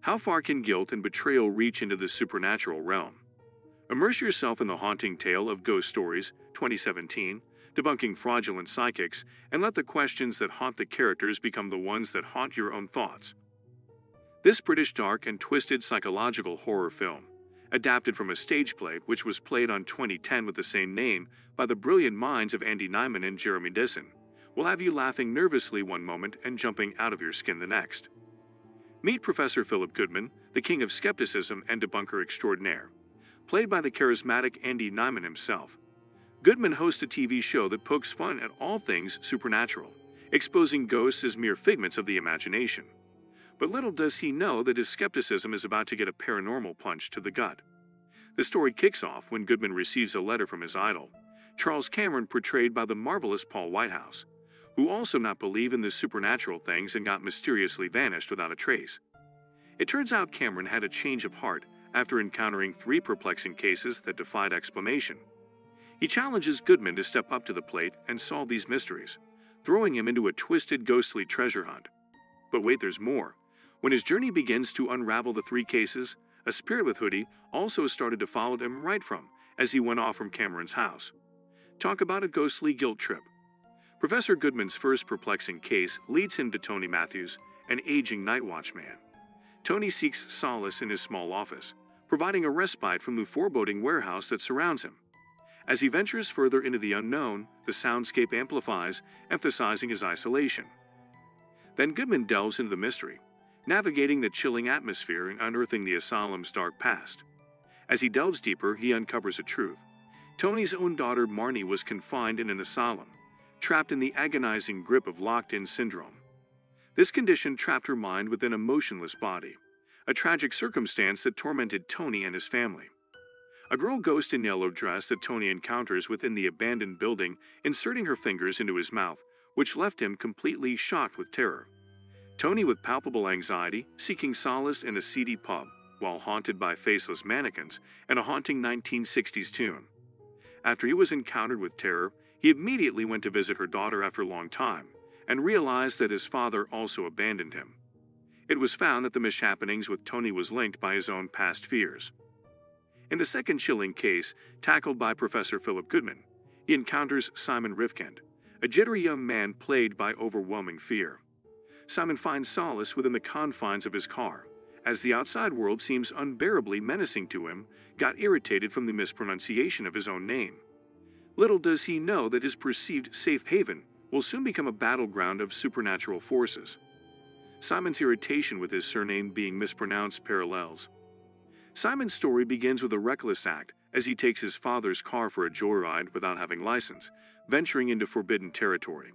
How far can guilt and betrayal reach into the supernatural realm? Immerse yourself in the haunting tale of Ghost Stories, 2017, Debunking Fraudulent Psychics, and let the questions that haunt the characters become the ones that haunt your own thoughts. This British dark and twisted psychological horror film, adapted from a stage play which was played on 2010 with the same name by the brilliant minds of Andy Nyman and Dyson, will have you laughing nervously one moment and jumping out of your skin the next. Meet Professor Philip Goodman, the king of skepticism and debunker extraordinaire. Played by the charismatic Andy Nyman himself, Goodman hosts a TV show that pokes fun at all things supernatural, exposing ghosts as mere figments of the imagination. But little does he know that his skepticism is about to get a paranormal punch to the gut. The story kicks off when Goodman receives a letter from his idol, Charles Cameron, portrayed by the marvelous Paul Whitehouse, who also not believe in the supernatural things and got mysteriously vanished without a trace. It turns out Cameron had a change of heart after encountering 3 perplexing cases that defied explanation. He challenges Goodman to step up to the plate and solve these mysteries, throwing him into a twisted, ghostly treasure hunt. But wait, there's more. When his journey begins to unravel the 3 cases, a spirit with hoodie also started to follow him right from as he went off from Cameron's house. Talk about a ghostly guilt trip. Professor Goodman's first perplexing case leads him to Tony Matthews, an aging night watchman. Tony seeks solace in his small office, providing a respite from the foreboding warehouse that surrounds him. As he ventures further into the unknown, the soundscape amplifies, emphasizing his isolation. Then Goodman delves into the mystery, navigating the chilling atmosphere and unearthing the asylum's dark past. As he delves deeper, he uncovers a truth. Tony's own daughter Marnie was confined in an asylum, trapped in the agonizing grip of locked-in syndrome. This condition trapped her mind within a motionless body, a tragic circumstance that tormented Tony and his family. A girl ghost in yellow dress that Tony encounters within the abandoned building, inserting her fingers into his mouth, which left him completely shocked with terror. Tony, with palpable anxiety, seeking solace in a seedy pub, while haunted by faceless mannequins and a haunting 1960s tune. After he was encountered with terror, he immediately went to visit her daughter after a long time, and realized that his father also abandoned him. It was found that the mishappenings with Tony was linked by his own past fears. In the second chilling case, tackled by Professor Philip Goodman, he encounters Simon Rifkind, a jittery young man plagued by overwhelming fear. Simon finds solace within the confines of his car, as the outside world seems unbearably menacing to him, got irritated from the mispronunciation of his own name. Little does he know that his perceived safe haven will soon become a battleground of supernatural forces. Simon's irritation with his surname being mispronounced parallels. Simon's story begins with a reckless act as he takes his father's car for a joyride without having license, venturing into forbidden territory.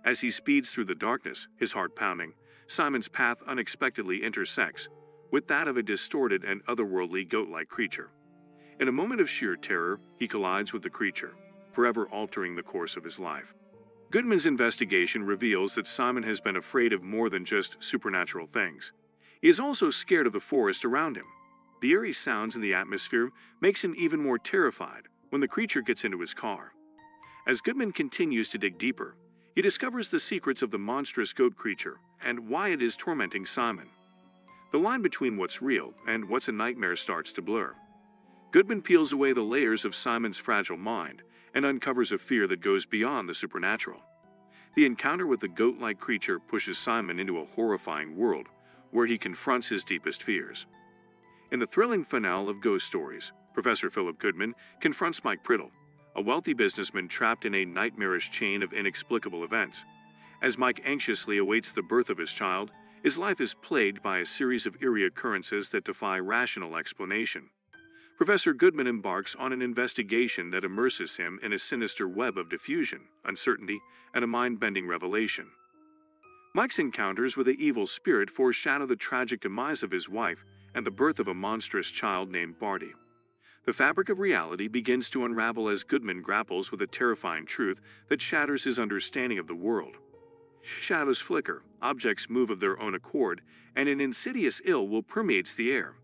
As he speeds through the darkness, his heart pounding, Simon's path unexpectedly intersects with that of a distorted and otherworldly goat-like creature. In a moment of sheer terror, he collides with the creature, forever altering the course of his life. Goodman's investigation reveals that Simon has been afraid of more than just supernatural things. He is also scared of the forest around him. The eerie sounds in the atmosphere makes him even more terrified when the creature gets into his car. As Goodman continues to dig deeper, he discovers the secrets of the monstrous goat creature and why it is tormenting Simon. The line between what's real and what's a nightmare starts to blur. Goodman peels away the layers of Simon's fragile mind and uncovers a fear that goes beyond the supernatural. The encounter with the goat-like creature pushes Simon into a horrifying world where he confronts his deepest fears. In the thrilling finale of Ghost Stories, Professor Philip Goodman confronts Mike Priddle, a wealthy businessman trapped in a nightmarish chain of inexplicable events. As Mike anxiously awaits the birth of his child, his life is plagued by a series of eerie occurrences that defy rational explanation. Professor Goodman embarks on an investigation that immerses him in a sinister web of diffusion, uncertainty, and a mind-bending revelation. Mike's encounters with the evil spirit foreshadow the tragic demise of his wife and the birth of a monstrous child named Barty. The fabric of reality begins to unravel as Goodman grapples with a terrifying truth that shatters his understanding of the world. Shadows flicker, objects move of their own accord, and an insidious ill will permeates the air.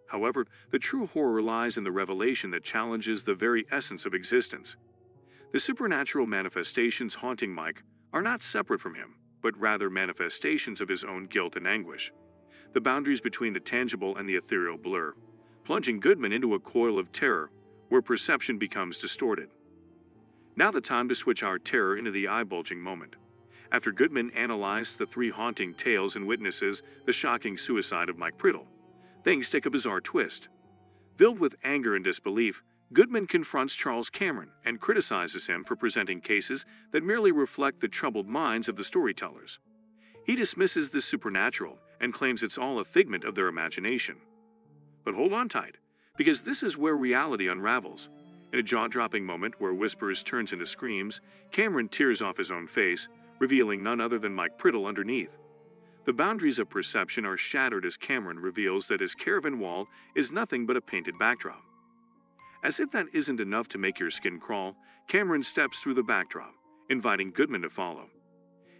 However, the true horror lies in the revelation that challenges the very essence of existence. The supernatural manifestations haunting Mike are not separate from him, but rather manifestations of his own guilt and anguish. the boundaries between the tangible and the ethereal blur, plunging Goodman into a coil of terror where perception becomes distorted. Now the time to switch our terror into the eye-bulging moment. After Goodman analyzed the 3 haunting tales and witnesses the shocking suicide of Mike Priddle, things take a bizarre twist. Filled with anger and disbelief, Goodman confronts Charles Cameron and criticizes him for presenting cases that merely reflect the troubled minds of the storytellers. He dismisses the supernatural and claims it's all a figment of their imagination. But hold on tight, because this is where reality unravels. In a jaw-dropping moment where whispers turns into screams, Cameron tears off his own face, revealing none other than Mike Priddle underneath. The boundaries of perception are shattered as Cameron reveals that his caravan wall is nothing but a painted backdrop. As if that isn't enough to make your skin crawl, Cameron steps through the backdrop, inviting Goodman to follow.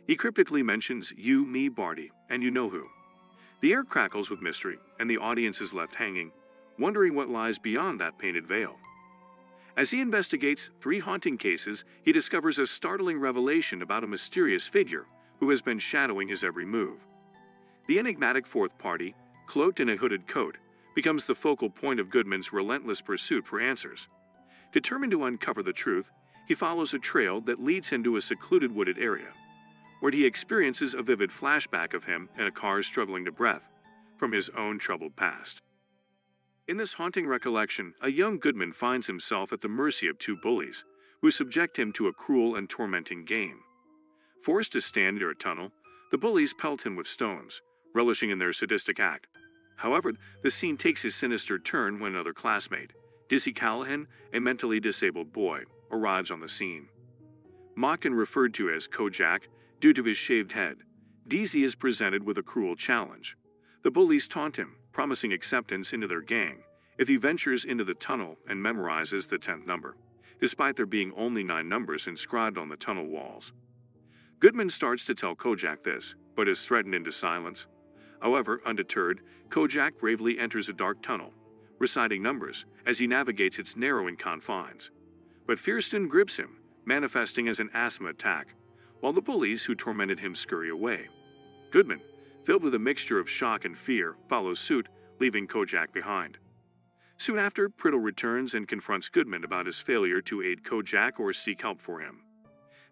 He cryptically mentions "you, me, Barty, and you know who." The air crackles with mystery, and the audience is left hanging, wondering what lies beyond that painted veil. As he investigates 3 haunting cases, he discovers a startling revelation about a mysterious figure who has been shadowing his every move. The enigmatic 4th party, cloaked in a hooded coat, becomes the focal point of Goodman's relentless pursuit for answers. Determined to uncover the truth, he follows a trail that leads him to a secluded wooded area, where he experiences a vivid flashback of him in a car struggling to breath from his own troubled past. In this haunting recollection, a young Goodman finds himself at the mercy of 2 bullies, who subject him to a cruel and tormenting game. Forced to stand near a tunnel, the bullies pelt him with stones, relishing in their sadistic act. However, the scene takes a sinister turn when another classmate, Dizzy Callahan, a mentally disabled boy, arrives on the scene. Mocked and referred to as Kojak due to his shaved head, Dizzy is presented with a cruel challenge. The bullies taunt him, promising acceptance into their gang if he ventures into the tunnel and memorizes the 10th number, despite there being only 9 numbers inscribed on the tunnel walls. Goodman starts to tell Kojak this, but is threatened into silence. However, undeterred, Kojak bravely enters a dark tunnel, reciting numbers as he navigates its narrowing confines. But fear soon grips him, manifesting as an asthma attack, while the bullies who tormented him scurry away. Goodman, filled with a mixture of shock and fear, follows suit, leaving Kojak behind. Soon after, Priddle returns and confronts Goodman about his failure to aid Kojak or seek help for him.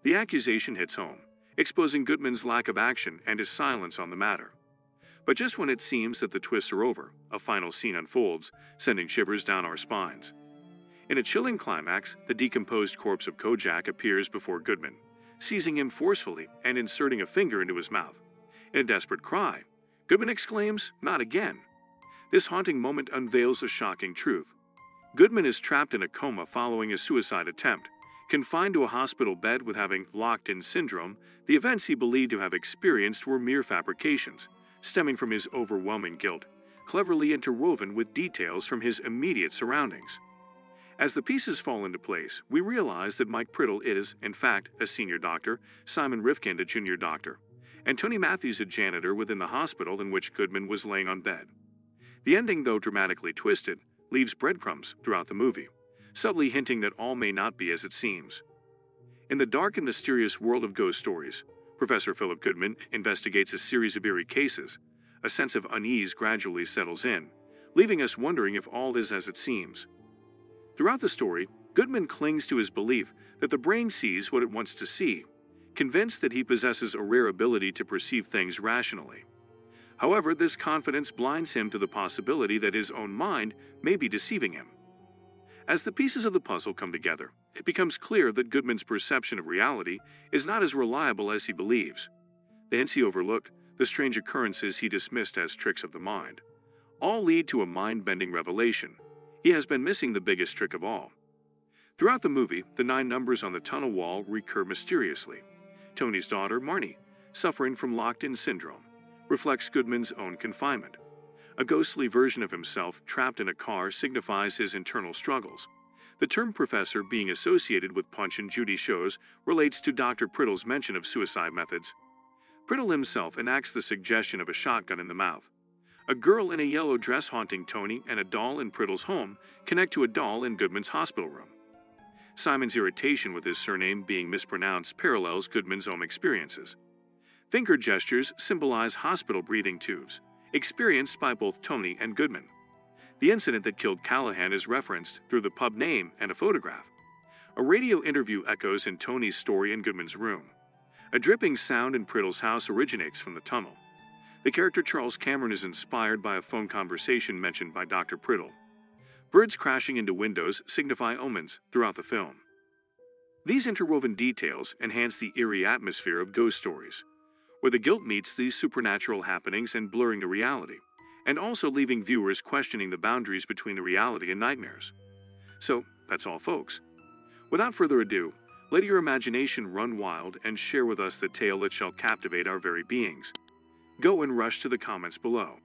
The accusation hits home, exposing Goodman's lack of action and his silence on the matter. But just when it seems that the twists are over, a final scene unfolds, sending shivers down our spines. In a chilling climax, the decomposed corpse of Kojak appears before Goodman, seizing him forcefully and inserting a finger into his mouth. In a desperate cry, Goodman exclaims, "Not again." This haunting moment unveils a shocking truth. Goodman is trapped in a coma following a suicide attempt. Confined to a hospital bed with having locked-in syndrome, the events he believed to have experienced were mere fabrications, stemming from his overwhelming guilt, cleverly interwoven with details from his immediate surroundings. As the pieces fall into place, we realize that Mike Priddle is, in fact, a senior doctor, Simon Rifkind a junior doctor, and Tony Matthews a janitor within the hospital in which Goodman was laying on bed. The ending, though dramatically twisted, leaves breadcrumbs throughout the movie, subtly hinting that all may not be as it seems. In the dark and mysterious world of ghost stories, Professor Philip Goodman investigates a series of eerie cases. A sense of unease gradually settles in, leaving us wondering if all is as it seems. Throughout the story, Goodman clings to his belief that the brain sees what it wants to see, convinced that he possesses a rare ability to perceive things rationally. However, this confidence blinds him to the possibility that his own mind may be deceiving him. As the pieces of the puzzle come together, it becomes clear that Goodman's perception of reality is not as reliable as he believes. The hints he overlooked, the strange occurrences he dismissed as tricks of the mind, all lead to a mind-bending revelation. He has been missing the biggest trick of all. Throughout the movie, the 9 numbers on the tunnel wall recur mysteriously. Tony's daughter, Marnie, suffering from locked-in syndrome, reflects Goodman's own confinement. A ghostly version of himself trapped in a car signifies his internal struggles. The term professor being associated with Punch and Judy shows relates to Dr. Priddle's mention of suicide methods. Priddle himself enacts the suggestion of a shotgun in the mouth. A girl in a yellow dress haunting Tony and a doll in Priddle's home connect to a doll in Goodman's hospital room. Simon's irritation with his surname being mispronounced parallels Goodman's own experiences. Finger gestures symbolize hospital breathing tubes, experienced by both Tony and Goodman. The incident that killed Callahan is referenced through the pub name and a photograph. A radio interview echoes in Tony's story in Goodman's room. A dripping sound in Priddle's house originates from the tunnel. The character Charles Cameron is inspired by a phone conversation mentioned by Dr. Priddle. Birds crashing into windows signify omens throughout the film. These interwoven details enhance the eerie atmosphere of ghost stories, where the guilt meets these supernatural happenings and blurring the reality, and also leaving viewers questioning the boundaries between the reality and nightmares. So, that's all, folks. Without further ado, let your imagination run wild and share with us the tale that shall captivate our very beings. Go and rush to the comments below.